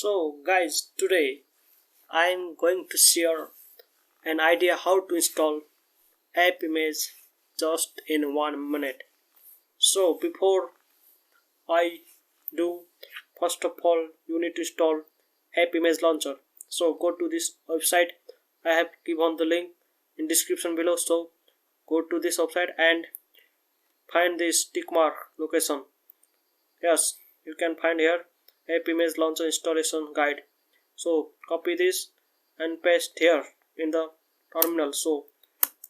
So guys, today I am going to share an idea how to install Appimage just in 1 minute. So before I do, first of all you need to install Appimage launcher. So go to this website. I have given the link in description below. So go to this website and find this tick mark location. Yes, you can find here Appimage launcher installation guide. So copy this and paste here in the terminal. So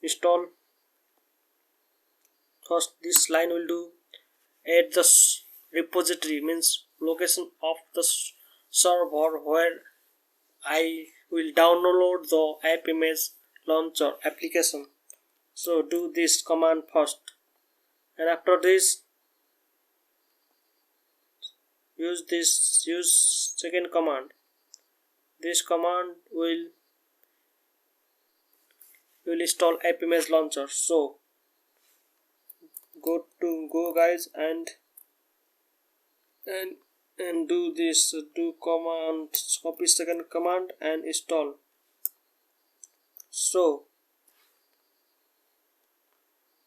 install. First this line will do add the repository, means location of the server where I will download the Appimage launcher application. So do this command first, and after this use second command. This command will install Appimage launcher. So go guys and do this, do command, copy second command and install. So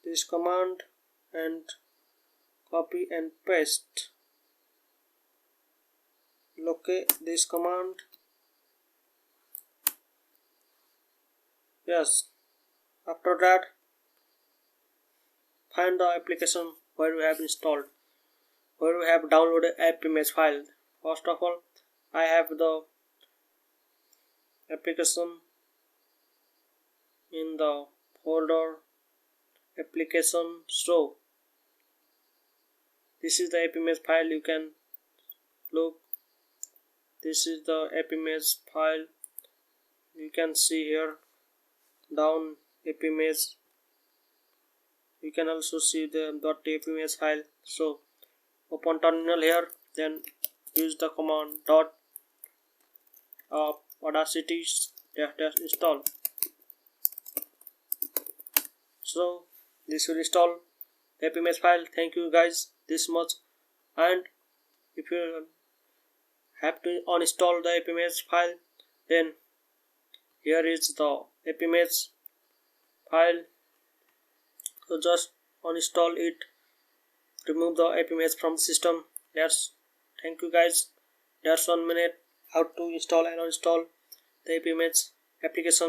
this command and copy and paste. Okay, this command. Yes, after that find the application where we have installed, where we have downloaded Appimage file. First of all, I have the application in the folder application. So this is the Appimage file. You can look, this is the Appimage file. You can see here down Appimage. You can also see the .appimage file. So open terminal here, then use the command audacity install. So this will install the Appimage file. Thank you guys this much. And if you have to uninstall the Appimage file, then here is the Appimage file. So just uninstall it, remove the Appimage from the system. Thank you guys. That's 1 minute how to install and uninstall the Appimage application.